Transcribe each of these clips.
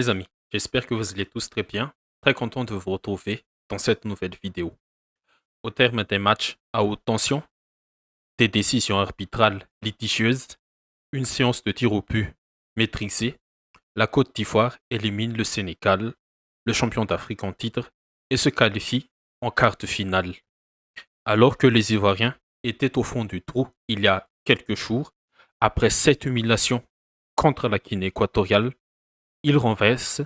Les amis, j'espère que vous allez tous très bien. Très content de vous retrouver dans cette nouvelle vidéo. Au terme des matchs à haute tension, des décisions arbitrales litigieuses, une séance de tir au but maîtrisée, la Côte d'Ivoire élimine le Sénégal, le champion d'Afrique en titre, et se qualifie en quart de finale. Alors que les Ivoiriens étaient au fond du trou il y a quelques jours, après cette humiliation contre la Guinée équatoriale, ils renversent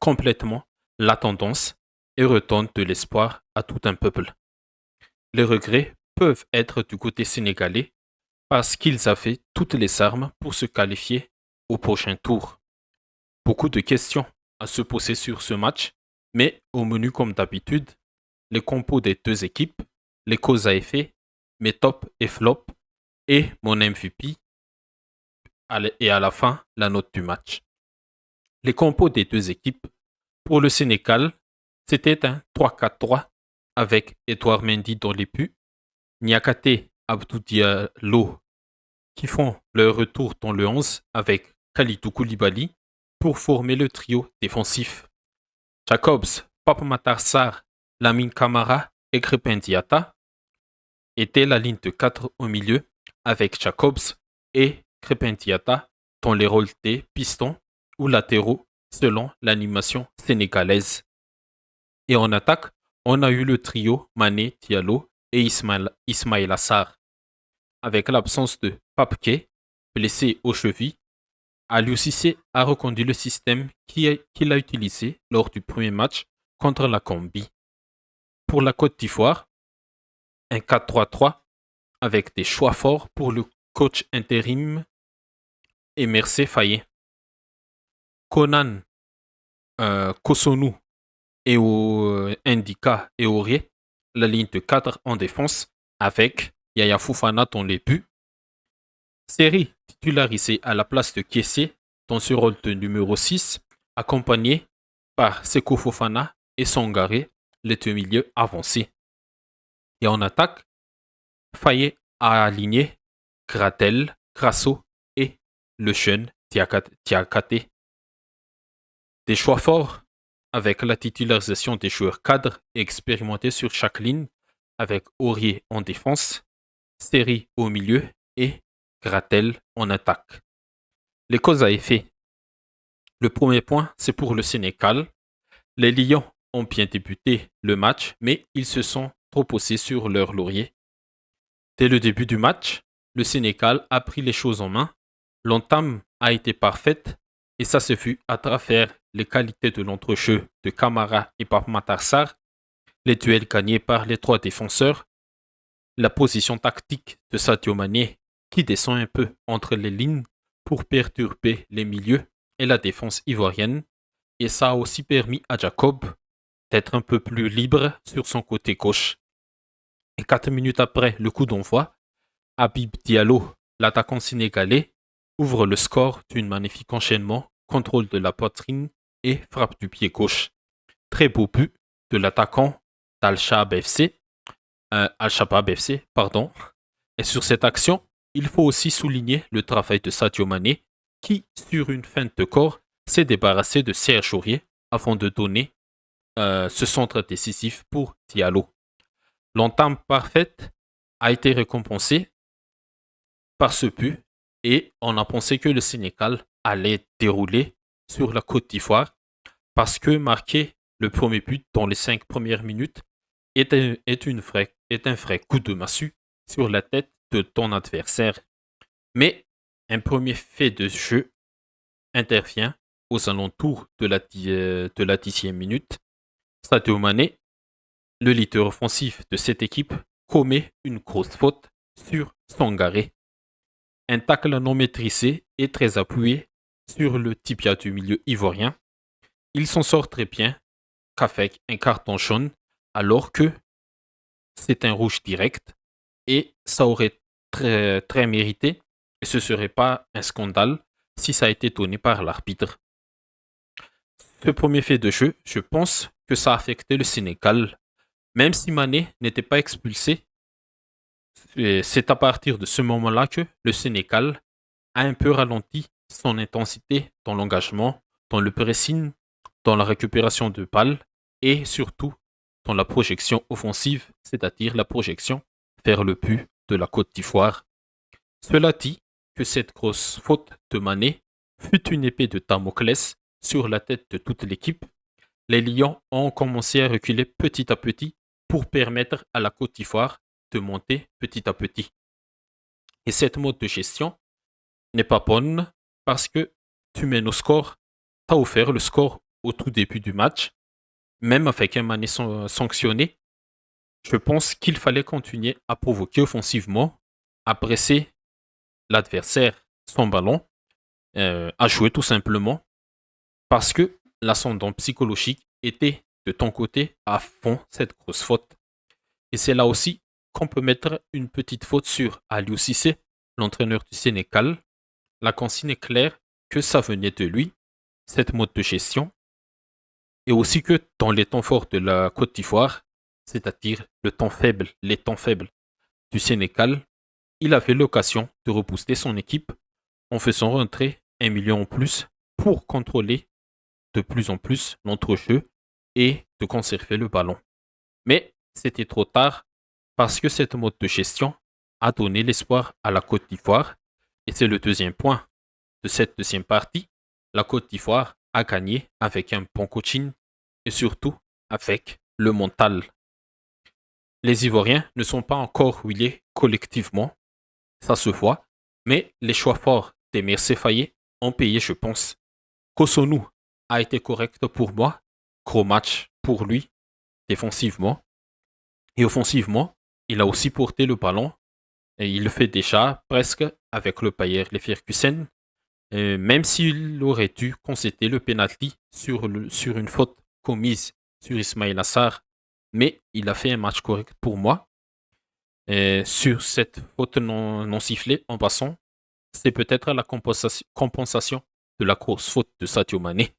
complètement la tendance et redonne de l'espoir à tout un peuple. Les regrets peuvent être du côté sénégalais parce qu'ils avaient toutes les armes pour se qualifier au prochain tour. Beaucoup de questions à se poser sur ce match, mais au menu comme d'habitude, les compos des deux équipes, les causes à effet, mes tops et flops et mon MVP et à la fin la note du match. Les compos des deux équipes. Pour le Sénégal, c'était un 3-4-3 avec Edouard Mendy dans les buts, Niakate Abdou Diallo qui font leur retour dans le 11 avec Kalidou Koulibaly pour former le trio défensif. Jacobs, Pape Matar Sarr, Lamine Camara et Crépin Diatta étaient la ligne de 4 au milieu avec Jacobs et Crépin Diatta dans les rôles des pistons ou latéraux selon l'animation sénégalaise. Et en attaque, on a eu le trio Mané, Diallo et Ismail Assar. Avec l'absence de Papke, blessé aux chevilles, Aliou Cissé a reconduit le système qu'il a utilisé lors du premier match contre la Gambie. Pour la Côte d'Ivoire, un 4-3-3 avec des choix forts pour le coach intérim Emerse Faye. Conan Kosonu et au Indika et Aurier, la ligne de 4 en défense avec Yaya Foufana dans les buts. Série titularisée à la place de Kessé dans ce rôle de numéro 6, accompagné par Seko Fofana et Sangaré, les deux milieux avancés. Et en attaque, Faye a aligné Gratel, Grasso et le jeune Diakate. Des choix forts avec la titularisation des joueurs cadres et expérimentés sur chaque ligne, avec Aurier en défense, Seri au milieu et Gratel en attaque. Les causes à effet. Le premier point, c'est pour le Sénégal. Les Lions ont bien débuté le match, mais ils se sont reposés sur leur laurier. Dès le début du match, le Sénégal a pris les choses en main. L'entame a été parfaite et ça se fut à travers les qualités de l'entrejeu de Camara et Pape Matar Sarr, les duels gagnés par les trois défenseurs, la position tactique de Sadio Mané qui descend un peu entre les lignes pour perturber les milieux et la défense ivoirienne. Et ça a aussi permis à Jacob d'être un peu plus libre sur son côté gauche. Et 4 minutes après le coup d'envoi, Habib Diallo, l'attaquant sénégalais, ouvre le score d'un magnifique enchaînement, contrôle de la poitrine et frappe du pied gauche. Très beau but de l'attaquant d'Al-Shabaab FC, Al-Shabaab FC, pardon. Et sur cette action, il faut aussi souligner le travail de Sadio Mané, qui, sur une feinte de corps, s'est débarrassé de Serge Aurier avant de donner ce centre décisif pour Diallo. L'entame parfaite a été récompensée par ce but et on a pensé que le Sénégal allait dérouler sur la Côte d'Ivoire parce que marquer le premier but dans les 5 premières minutes est un vrai coup de massue sur la tête de ton adversaire. Mais un premier fait de jeu intervient aux alentours de la 10e minute. Sadio Mané, le leader offensif de cette équipe, commet une grosse faute sur Sangaré. Un tacle non maîtrisé et très appuyé sur le tibia du milieu ivoirien. Il s'en sort très bien qu'avec un carton jaune, alors que c'est un rouge direct et ça aurait très mérité et ce serait pas un scandale si ça a été donné par l'arbitre. Ce premier fait de jeu, je pense que ça a affecté le Sénégal. Même si Mané n'était pas expulsé, c'est à partir de ce moment-là que le Sénégal a un peu ralenti son intensité dans l'engagement dans le pressing, dans la récupération de balles et surtout dans la projection offensive, c'est-à-dire la projection vers le but de la Côte d'Ivoire. Cela dit que cette grosse faute de Mané fut une épée de Damoclès sur la tête de toute l'équipe. Les Lions ont commencé à reculer petit à petit pour permettre à la Côte d'Ivoire de monter petit à petit. Et cette mode de gestion n'est pas bonne parce que tu mènes au score, tu as offert le score au tout début du match, même avec un Mané sanctionné. Je pense qu'il fallait continuer à provoquer offensivement, à presser l'adversaire son ballon, à jouer tout simplement, parce que l'ascendant psychologique était de ton côté à fond cette grosse faute. Et c'est là aussi qu'on peut mettre une petite faute sur Aliou Cissé, l'entraîneur du Sénégal. La consigne est claire que ça venait de lui, cette mode de gestion, et aussi que dans les temps forts de la Côte d'Ivoire, c'est-à-dire les temps faibles du Sénégal, il avait l'occasion de rebooster son équipe en faisant rentrer 1 million en plus pour contrôler de plus en plus l'entrejeu et de conserver le ballon. Mais c'était trop tard parce que cette mode de gestion a donné l'espoir à la Côte d'Ivoire et c'est le deuxième point de cette deuxième partie. La Côte d'Ivoire a gagné avec un bon coaching et surtout avec le mental. Les Ivoiriens ne sont pas encore huilés collectivement, ça se voit, mais les choix forts des Mercé Fayet ont payé, je pense. Kosonou a été correct pour moi, gros match pour lui, défensivement. Et offensivement, il a aussi porté le ballon, et il le fait déjà presque avec le Bayer Leverkusen, même s'il aurait dû concéder le penalty sur une faute commise sur Ismail Assar, mais il a fait un match correct pour moi. Sur cette faute non sifflée, en passant, c'est peut-être la compensation de la grosse faute de Sadio Mané.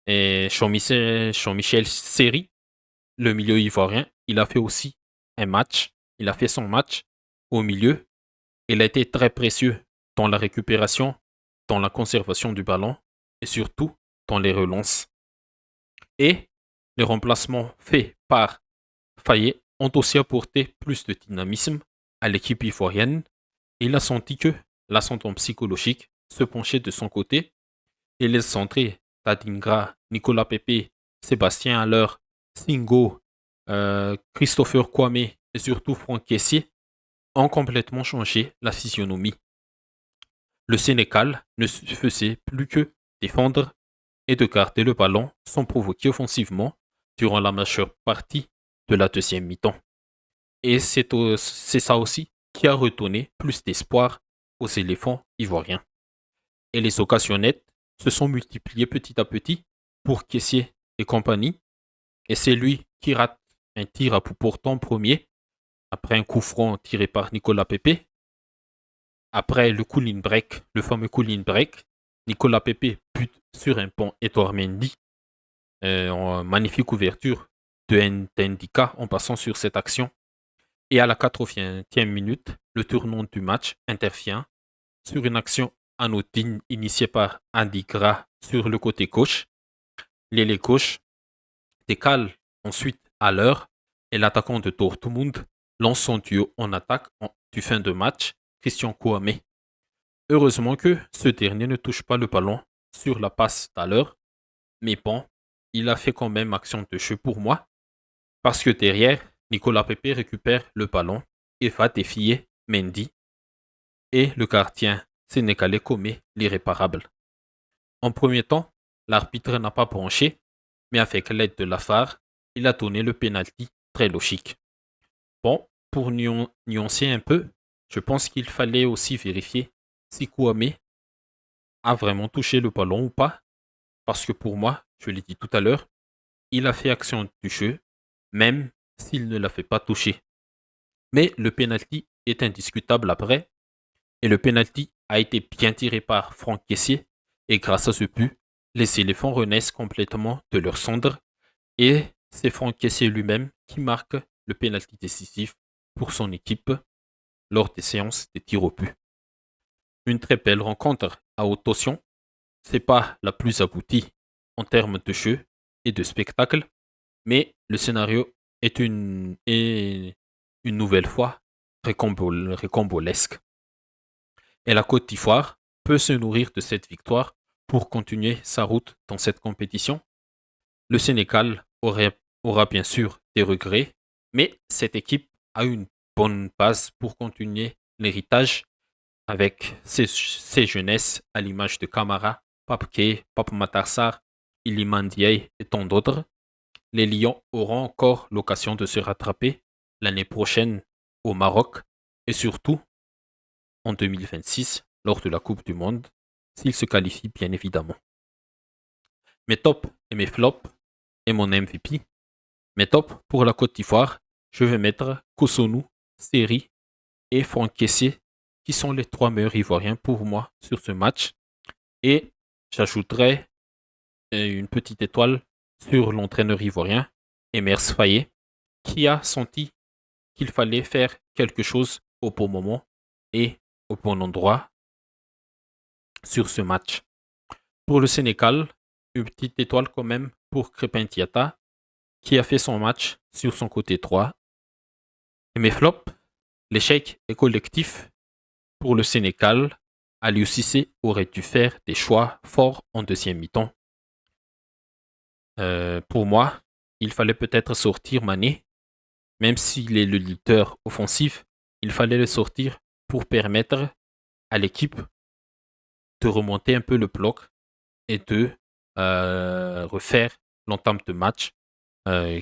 Et Jean-Michel Seri, le milieu ivoirien, il a fait aussi un match. Il a fait son match au milieu. Il a été très précieux dans la récupération, dans la conservation du ballon et surtout dans les relances. Et les remplacements faits par Fayet ont aussi apporté plus de dynamisme à l'équipe ivoirienne. Il a senti que l'ascendant psychologique se penchait de son côté et les centrés Tadingra, Nicolas Pepe, Sébastien Haller, Singo, Christopher Kwame et surtout Franck Kessié ont complètement changé la physionomie. Le Sénégal ne faisait plus que défendre et de garder le ballon sans provoquer offensivement durant la majeure partie de la deuxième mi-temps. Et c'est ça aussi qui a redonné plus d'espoir aux éléphants ivoiriens. Et les occasions nettes se sont multipliées petit à petit pour Kessié et compagnie. Et c'est lui qui rate un tir à bout portant premier, après un coup franc tiré par Nicolas Pepe. Après le cooling break, le fameux cooling break, Nicolas Pepe bute sur un pont Edouard Mendy. En magnifique ouverture de Ndika en passant sur cette action. Et à la 80e minute, le tournant du match intervient sur une action anodine initiée par Andy Gras sur le côté gauche. L'ailier gauche décale ensuite à l'heure et l'attaquant de Dortmund lance son duo en attaque du fin de match, Christian Kouamé. Heureusement que ce dernier ne touche pas le ballon sur la passe d'Haller, mais bon, il a fait quand même action de jeu pour moi, parce que derrière, Nicolas Pepe récupère le ballon et va défier Mendy, et le gardien sénégalais commet l'irréparable. En premier temps, l'arbitre n'a pas branché, mais avec l'aide de la VAR, il a donné le penalty très logique. Bon, pour nuancer un peu, je pense qu'il fallait aussi vérifier si Kouamé a vraiment touché le ballon ou pas, parce que pour moi, je l'ai dit tout à l'heure, il a fait action du jeu, même s'il ne l'avait pas touché. Mais le penalty est indiscutable après, et le penalty a été bien tiré par Franck Kessié, et grâce à ce but, les éléphants renaissent complètement de leur cendre, et c'est Franck Kessié lui-même qui marque le penalty décisif pour son équipe lors des séances des tirs au but. Une très belle rencontre à haute tension c'est pas la plus aboutie en termes de jeu et de spectacle, mais le scénario est une nouvelle fois récambolesque. Et la Côte d'Ivoire peut se nourrir de cette victoire pour continuer sa route dans cette compétition. Le Sénégal aura bien sûr des regrets, mais cette équipe a une bonne base pour continuer l'héritage avec ses jeunesses à l'image de Camara, Pape Gueye, Pape Matar Sarr, Iliman Ndiaye et tant d'autres. Les Lions auront encore l'occasion de se rattraper l'année prochaine au Maroc et surtout en 2026 lors de la Coupe du Monde, s'ils se qualifient bien évidemment. Mes tops et mes flops et mon MVP. Mes tops pour la Côte d'Ivoire, je vais mettre Kosonou, Seri et Franck Kessié, qui sont les 3 meilleurs Ivoiriens pour moi sur ce match. Et j'ajouterai une petite étoile sur l'entraîneur ivoirien, Emers Faye, qui a senti qu'il fallait faire quelque chose au bon moment et au bon endroit sur ce match. Pour le Sénégal, une petite étoile quand même pour Crépin Diatta, qui a fait son match sur son côté droit. Et mes flops, l'échec est collectif pour le Sénégal. Aliou Cissé aurait dû faire des choix forts en deuxième mi-temps. Pour moi, il fallait peut-être sortir Mané, même s'il est le leader offensif, il fallait le sortir pour permettre à l'équipe de remonter un peu le bloc et de refaire l'entame de match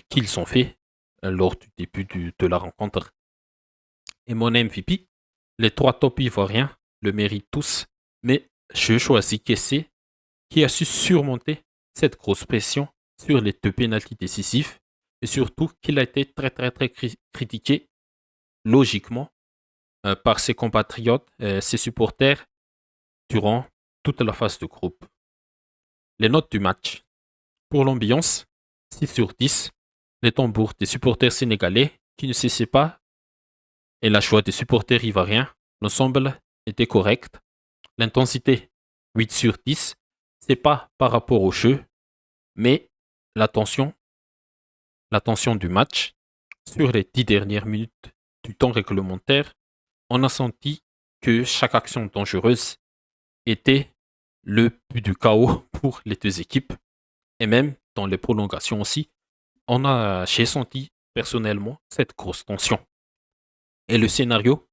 qu'ils ont fait lors du début de la rencontre. Et mon MVP, les 3 top ivoiriens le méritent tous, mais je choisis Kessé qui a su surmonter cette grosse pression sur les 2 pénaltys décisifs et surtout qu'il a été très très très critiqué logiquement par ses compatriotes, ses supporters durant toute la phase de groupe. Les notes du match. Pour l'ambiance, 6 sur 10. Les tambours des supporters sénégalais qui ne cessaient pas et la joie des supporters ivoiriens, l'ensemble était correct. L'intensité, 8 sur 10. C'est pas par rapport au jeu, mais la tension du match sur les 10 dernières minutes du temps réglementaire, on a senti que chaque action dangereuse était le but du chaos pour les 2 équipes. Et même dans les prolongations aussi, j'ai senti personnellement cette grosse tension. Et le scénario,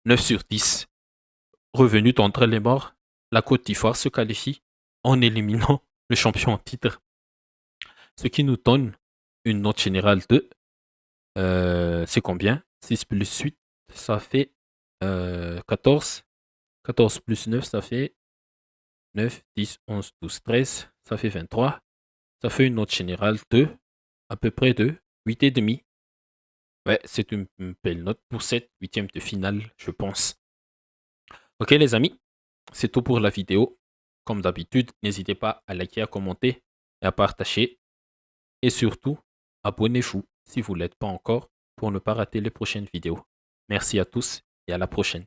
9 sur 10. Revenu d'entre les morts, la Côte d'Ivoire se qualifie en éliminant le champion en titre. Ce qui nous donne une note générale de, c'est combien? 6 plus 8, ça fait 14. 14 plus 9, ça fait 9, 10, 11, 12, 13, ça fait 23. Ça fait une note générale de à peu près de 8,5. Ouais, c'est une belle note pour cette 8e de finale, je pense. Ok les amis, c'est tout pour la vidéo. Comme d'habitude, n'hésitez pas à liker, à commenter et à partager. Et surtout, abonnez-vous si vous ne l'êtes pas encore pour ne pas rater les prochaines vidéos. Merci à tous et à la prochaine.